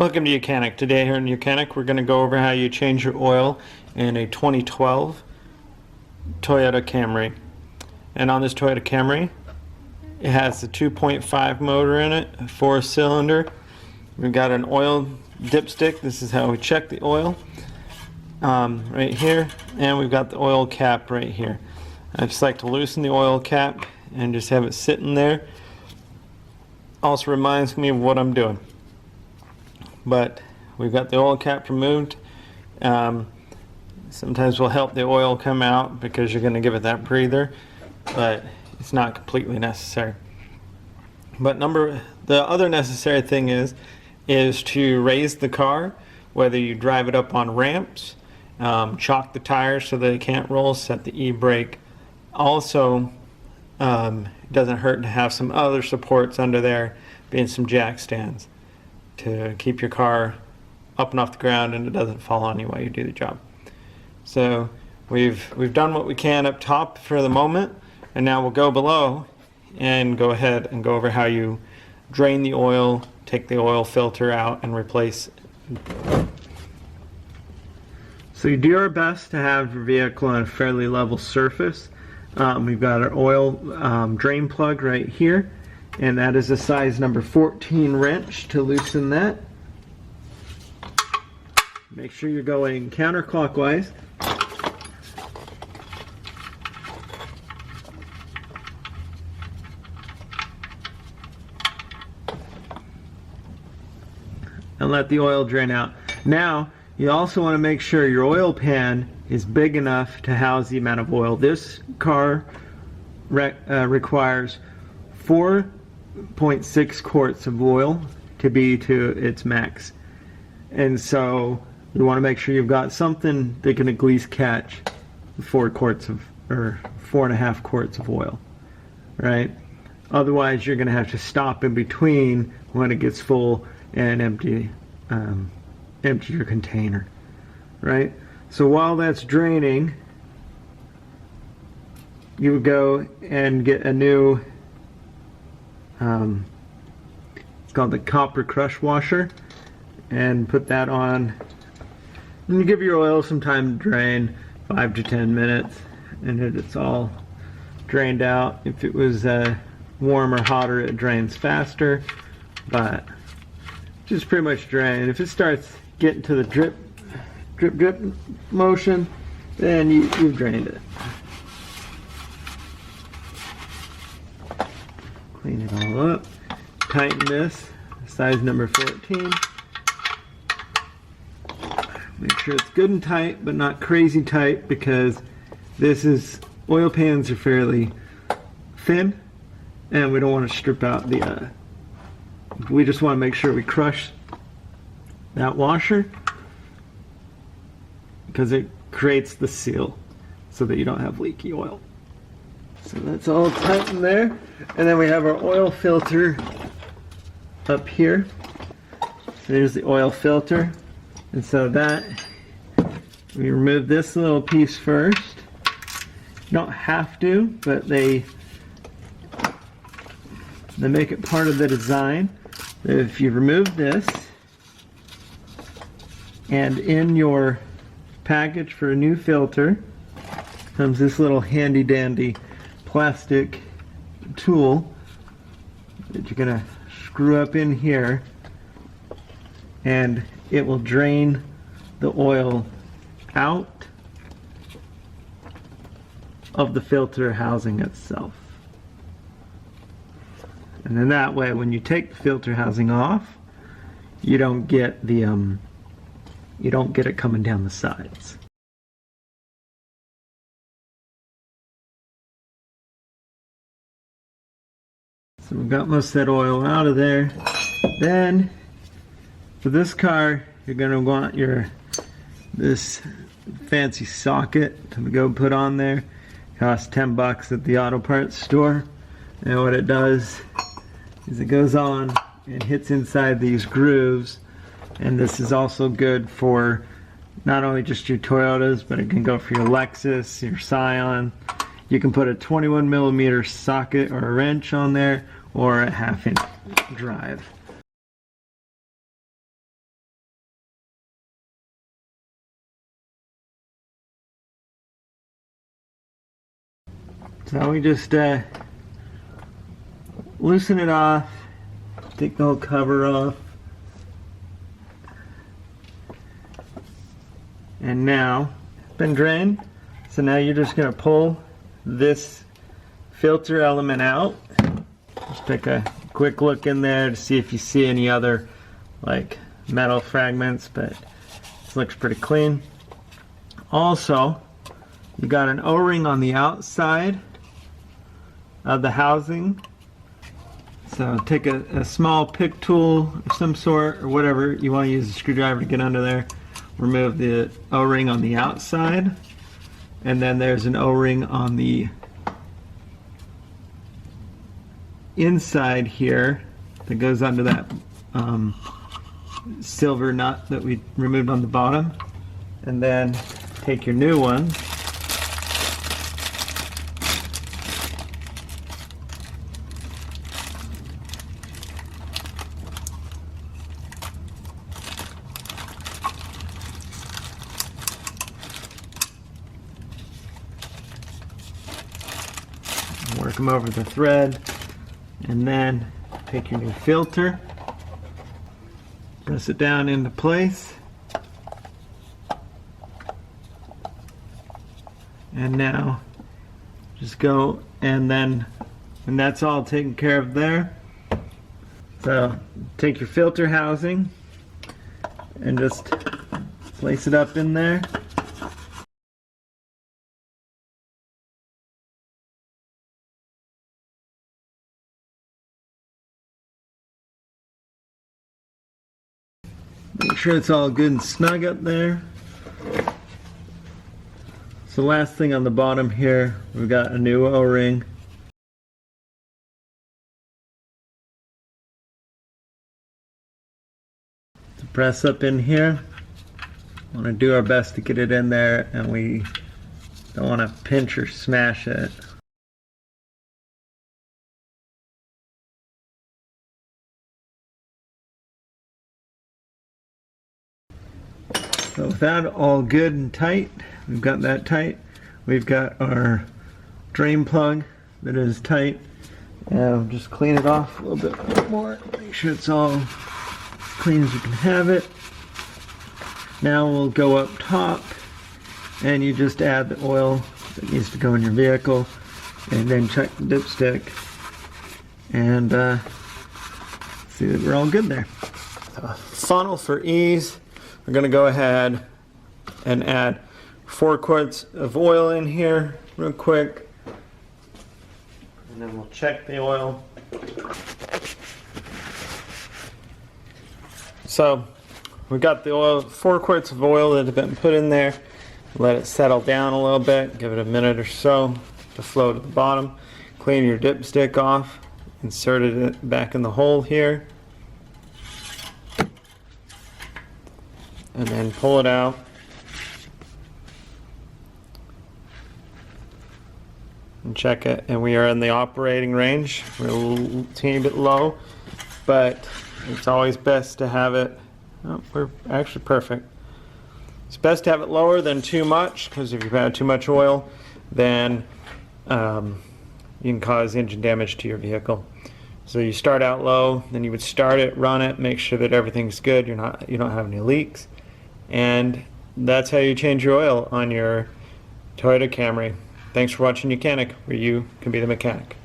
Welcome to YOUCANIC. Today here in YOUCANIC we're going to go over how you change your oil in a 2012 Toyota Camry. And on this Toyota Camry it has the 2.5 motor in it, a 4-cylinder. We've got an oil dipstick. This is how we check the oil right here, and we've got the oil cap right here. I just like to loosen the oil cap and just have it sitting there. Also reminds me of what I'm doing. But we've got the oil cap removed. Sometimes we'll help the oil come out because you're going to give it that breather, but it's not completely necessary. But the other necessary thing is to raise the car, whether you drive it up on ramps, chock the tires so that it can't roll, set the e-brake. Also, it doesn't hurt to have some other supports under there, being some jack stands, to keep your car up and off the ground and it doesn't fall on you while you do the job. So we've done what we can up top for the moment, and now we'll go below and go ahead and go over how you drain the oil, take the oil filter out and replace it. So you do our best to have your vehicle on a fairly level surface. We've got our oil drain plug right here, and that is a size number 14 wrench to loosen that. Make sure you're going counterclockwise. And let the oil drain out. Now, you also want to make sure your oil pan is big enough to house the amount of oil. This car requires 4.6 quarts of oil to be to its max. And so you want to make sure you've got something that can at least catch 4 quarts of, or 4.5 quarts of oil, right? Otherwise you're going to have to stop in between when it gets full and empty your container, right? So while that's draining, you would go and get a new it's called the copper crush washer, and put that on, and you give your oil some time to drain, 5 to 10 minutes, and it's all drained out. If it was warm or hotter, it drains faster, but just pretty much drain. If it starts getting to the drip motion, then you've drained it. Clean it all up. Tighten this, size number 14. Make sure it's good and tight, but not crazy tight, because oil pans are fairly thin, and we don't want to strip out the we just want to make sure we crush that washer, because it creates the seal so that you don't have leaky oil. So that's all tightened there, and then we have our oil filter up here. So there's the oil filter, and so that we remove this little piece first. You don't have to, but they make it part of the design. If you remove this, and in your package for a new filter comes this little handy dandy plastic tool that you're gonna screw up in here, and it will drain the oil out of the filter housing itself. And then that way, when you take the filter housing off, you don't get it coming down the sides. So we've got most of that oil out of there. Then, for this car, you're going to want this fancy socket to go put on there. It costs 10 bucks at the auto parts store. And what it does is it goes on and hits inside these grooves, and this is also good for not only just your Toyotas, but it can go for your Lexus, your Scion. You can put a 21mm socket or a wrench on there, or a 1/2 inch drive. So we just loosen it off, take the whole cover off, and now it's been drained. So now you're just going to pull this filter element out. Just take a quick look in there to see if you see any other like metal fragments, but this looks pretty clean. Also, you got an O-ring on the outside of the housing. So take a small pick tool of some sort, or whatever you want to use, a screwdriver to get under there. Remove the O-ring on the outside, and then there's an O-ring on the inside here that goes under that silver nut that we removed on the bottom. And then take your new one, work them over the thread, and then take your new filter, press it down into place, and now just go, and that's all taken care of there. So take your filter housing and just place it up in there. Make sure it's all good and snug up there. So last thing on the bottom here, we've got a new O-ring. To press up in here. Want to do our best to get it in there, and we don't want to pinch or smash it. So with that all good and tight, we've got that tight. We've got our drain plug that is tight. And just clean it off a little bit more. Make sure it's all as clean as you can have it. Now we'll go up top, and you just add the oil that needs to go in your vehicle, and then check the dipstick, and see that we're all good there. Funnel for ease. We're going to go ahead and add 4 quarts of oil in here real quick, and then we'll check the oil. So we've got the oil, 4 quarts of oil that have been put in there. Let it settle down a little bit, give it a minute or so to flow to the bottom. Clean your dipstick off, insert it back in the hole here, and then pull it out. And check it, and we are in the operating range. We're a little teeny bit low, but it's always best to have it, oh, we're actually perfect. It's best to have it lower than too much, because if you've had too much oil, then you can cause engine damage to your vehicle. So you start out low, then you would start it, run it, make sure that everything's good, you don't have any leaks. And that's how you change your oil on your Toyota Camry. Thanks for watching YOUCANIC, where you can be the mechanic.